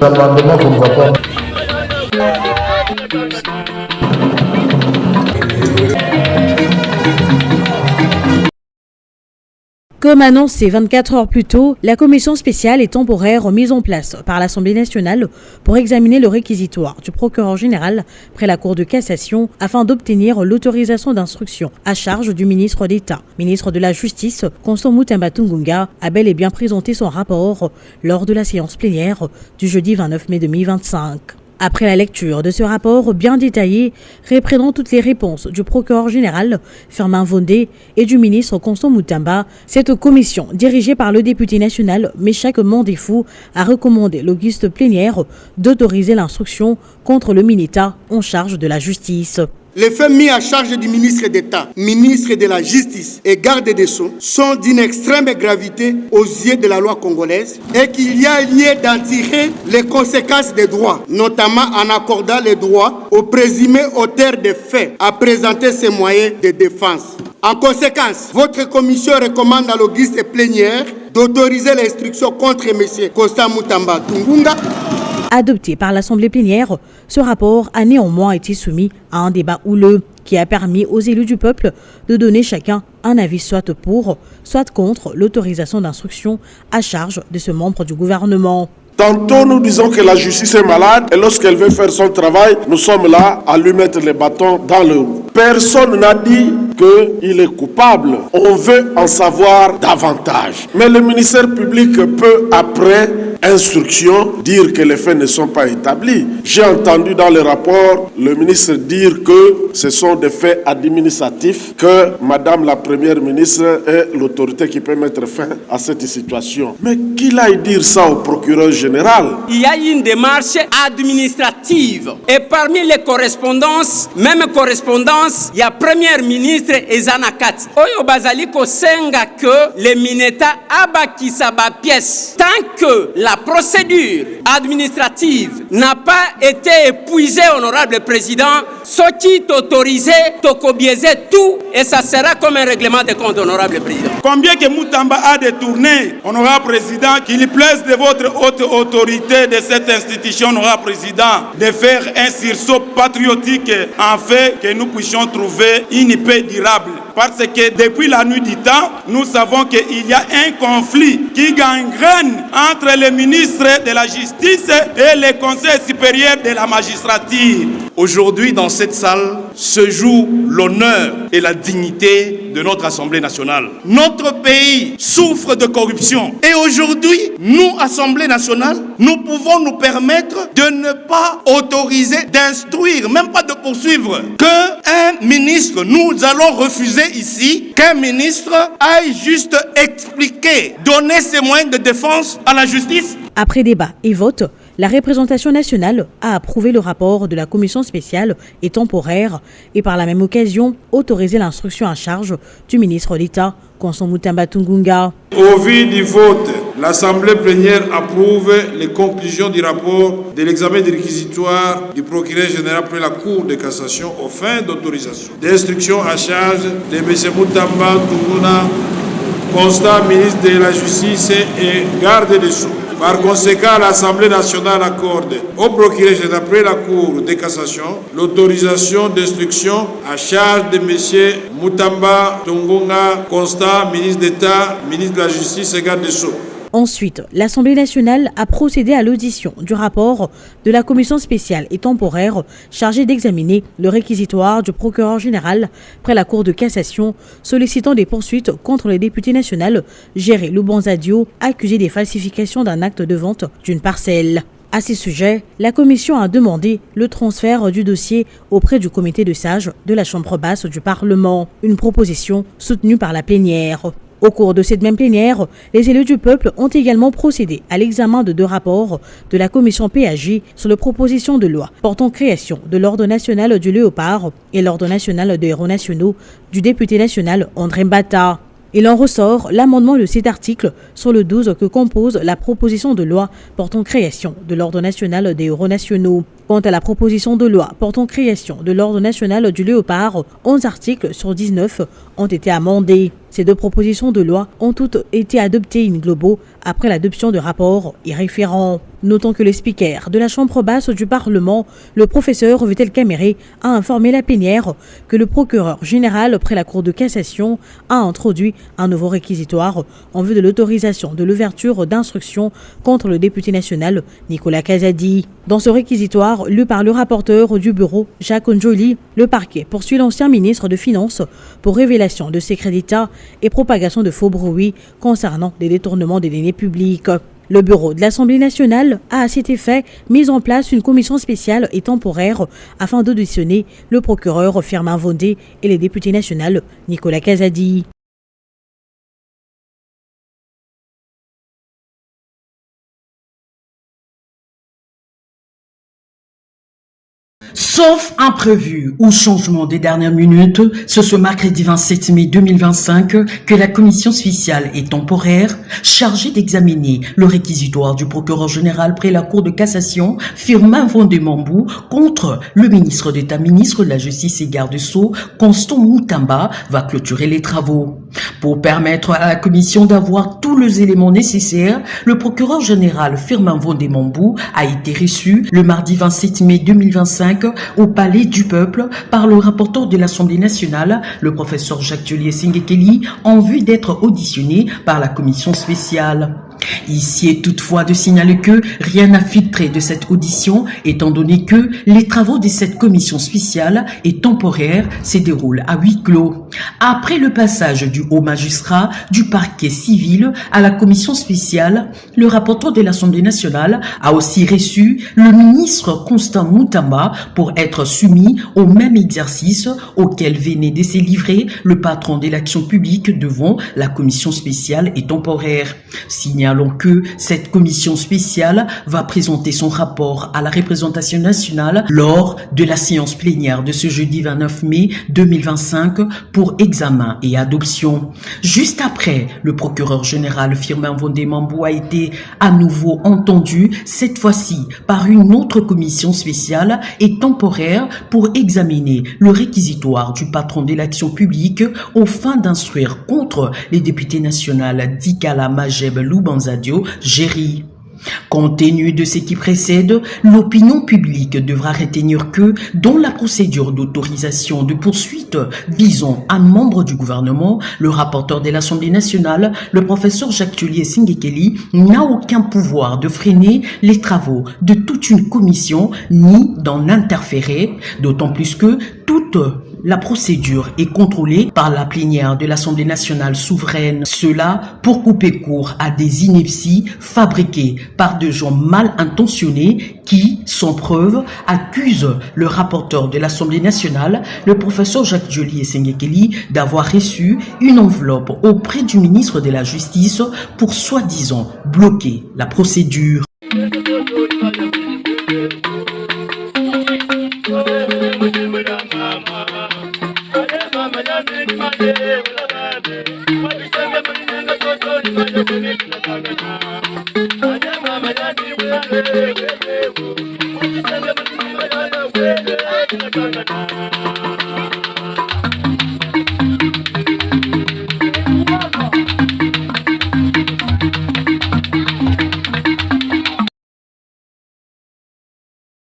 L'amendement qu'on va pas. Comme annoncé 24 heures plus tôt, la commission spéciale et temporaire mise en place par l'Assemblée nationale pour examiner le réquisitoire du procureur général près la Cour de cassation afin d'obtenir l'autorisation d'instruction à charge du ministre d'État. Ministre de la Justice, Constant Mutamba Tungunga, a bel et bien présenté son rapport lors de la séance plénière du jeudi 29 mai 2025. Après la lecture de ce rapport bien détaillé, reprenant toutes les réponses du procureur général Firmin Vondé et du ministre Constant Mutamba, cette commission, dirigée par le député national Méchac Mandefou, a recommandé l'auguste plénière d'autoriser l'instruction contre le ministre en charge de la justice. Les faits mis à charge du ministre d'État, ministre de la Justice et garde des Sceaux sont d'une extrême gravité aux yeux de la loi congolaise et qu'il y a lieu d'en tirer les conséquences des droits, notamment en accordant les droits aux présumés auteurs des faits à présenter ses moyens de défense. En conséquence, votre commission recommande à l'auguste plénière d'autoriser l'instruction contre M. Constant Mutamba Tungunga. Adopté par l'Assemblée plénière, ce rapport a néanmoins été soumis à un débat houleux qui a permis aux élus du peuple de donner chacun un avis soit pour, soit contre l'autorisation d'instruction à charge de ce membre du gouvernement. Tantôt nous disons que la justice est malade et lorsqu'elle veut faire son travail, nous sommes là à lui mettre les bâtons dans le roues. Personne n'a dit qu'il est coupable. On veut en savoir davantage. Mais le ministère public peut, après instruction, dire que les faits ne sont pas établis. J'ai entendu dans le rapport le ministre dire que ce sont des faits administratifs, que Madame la Première ministre est l'autorité qui peut mettre fin à cette situation. Mais qu'il aille dire ça au procureur général. Il y a une démarche administrative et parmi les correspondances, même correspondances, il y a Premier ministre Ezana Kati. Oyo bazali ko senga que les mineta abakisa ba pièce. Tant que la procédure administrative n'a pas été épuisée, honorable président, ce qui est autorisé, tokobiaiser tout et ça sera comme un règlement de compte, honorable président. Combien que Mutamba a détourné, honorable président, qu'il plaise de votre haute autorité de cette institution, honorable président, de faire un sursaut patriotique en fait que nous puissions trouver une paix durable. Parce que depuis la nuit du temps, nous savons qu'il y a un conflit qui gangrène entre les ministres de la Justice et les conseils supérieurs de la magistrature. Aujourd'hui, dans cette salle, se joue l'honneur et la dignité de notre Assemblée nationale. Notre pays souffre de corruption. Et aujourd'hui, nous, Assemblée nationale, nous pouvons nous permettre de ne pas autoriser, d'instruire, même pas de poursuivre, qu'un ministre, nous allons refuser ici qu'un ministre aille juste expliquer, donner ses moyens de défense à la justice. Après débat et vote, la représentation nationale a approuvé le rapport de la commission spéciale et temporaire et par la même occasion autorisé l'instruction à charge du ministre d'État, Constant Mutamba Tungunga. Au vu du vote, l'Assemblée plénière approuve les conclusions du rapport de l'examen du réquisitoire du procureur général près la Cour de cassation aux fins d'autorisation d'instruction à charge de M. Mutamba Tungunga, Constant ministre de la Justice et garde des Sceaux. Par conséquent, l'Assemblée nationale accorde au procureur général près la Cour de cassation l'autorisation d'instruction à charge de M. Mutamba Tungunga, Constant, ministre d'État, ministre de la Justice et garde des Sceaux. Ensuite, l'Assemblée nationale a procédé à l'audition du rapport de la commission spéciale et temporaire chargée d'examiner le réquisitoire du procureur général près la Cour de cassation, sollicitant des poursuites contre le député national Géré Lubanzadio, accusé des falsifications d'un acte de vente d'une parcelle. À ce sujet, la commission a demandé le transfert du dossier auprès du comité de sages de la Chambre basse du Parlement, une proposition soutenue par la plénière. Au cours de cette même plénière, les élus du peuple ont également procédé à l'examen de 2 rapports de la commission PAJ sur la proposition de loi portant création de l'Ordre national du Léopard et l'Ordre national des héros nationaux du député national André Mbata. Il en ressort l'amendement de cet article sur le 12 que compose la proposition de loi portant création de l'Ordre national des héros nationaux. Quant à la proposition de loi portant création de l'Ordre national du Léopard, 11 articles sur 19 ont été amendés. Ces deux propositions de loi ont toutes été adoptées in globo après l'adoption de rapports y référents. Notons que le speaker de la Chambre basse du Parlement, le professeur Vital Kamerhe, a informé la plénière que le procureur général près la Cour de cassation a introduit un nouveau réquisitoire en vue de l'autorisation de l'ouverture d'instruction contre le député national Nicolas Kazadi. Dans ce réquisitoire, lu par le rapporteur du bureau, Jacques Njoli, le parquet poursuit l'ancien ministre de Finances pour révélation de secrets d'État et propagation de faux bruits concernant des détournements des deniers publics. Le bureau de l'Assemblée nationale a à cet effet mis en place une commission spéciale et temporaire afin d'auditionner le procureur Firmin Vondé et les députés nationaux Nicolas Kazadi. Sauf imprévu ou changement des dernières minutes, c'est ce mercredi 27 mai 2025 que la commission spéciale et temporaire chargée d'examiner le réquisitoire du procureur général près la Cour de cassation Firmin Vondé Mambou contre le ministre d'État, ministre de la Justice et garde des Sceaux, Constant Moutamba, va clôturer les travaux. Pour permettre à la commission d'avoir tous les éléments nécessaires, le procureur général Firmin Vondé Mambou a été reçu le mardi 27 mai 2025 au Palais du Peuple par le rapporteur de l'Assemblée nationale, le professeur Jacques Singekeli, en vue d'être auditionné par la commission spéciale. Ici est toutefois de signaler que rien n'a filtré de cette audition, étant donné que les travaux de cette commission spéciale et temporaire se déroulent à huis clos. Après le passage du haut magistrat du parquet civil à la commission spéciale, le rapporteur de l'Assemblée nationale a aussi reçu le ministre Constant Moutamba pour être soumis au même exercice auquel venait de se livrer le patron de l'action publique devant la commission spéciale et temporaire. Signalons que cette commission spéciale va présenter son rapport à la représentation nationale lors de la séance plénière de ce jeudi 29 mai 2025 pour examen et adoption. Juste après, le procureur général Firmin Vondé Mambou a été à nouveau entendu, cette fois-ci par une autre commission spéciale et temporaire pour examiner le réquisitoire du patron de l'action publique aux fins d'instruire contre les députés nationaux Dikala Majeb Loubanzadio Géry. Compte tenu de ce qui précède, l'opinion publique devra retenir que, dans la procédure d'autorisation de poursuite visant un membre du gouvernement, le rapporteur de l'Assemblée nationale, le professeur Jacques Singekeli, n'a aucun pouvoir de freiner les travaux de toute une commission ni d'en interférer, d'autant plus que toute la procédure est contrôlée par la plénière de l'Assemblée nationale souveraine. Cela pour couper court à des inepties fabriquées par des gens mal intentionnés qui, sans preuve, accusent le rapporteur de l'Assemblée nationale, le professeur Jacques Singekeli, d'avoir reçu une enveloppe auprès du ministre de la Justice pour soi-disant bloquer la procédure. Thank you.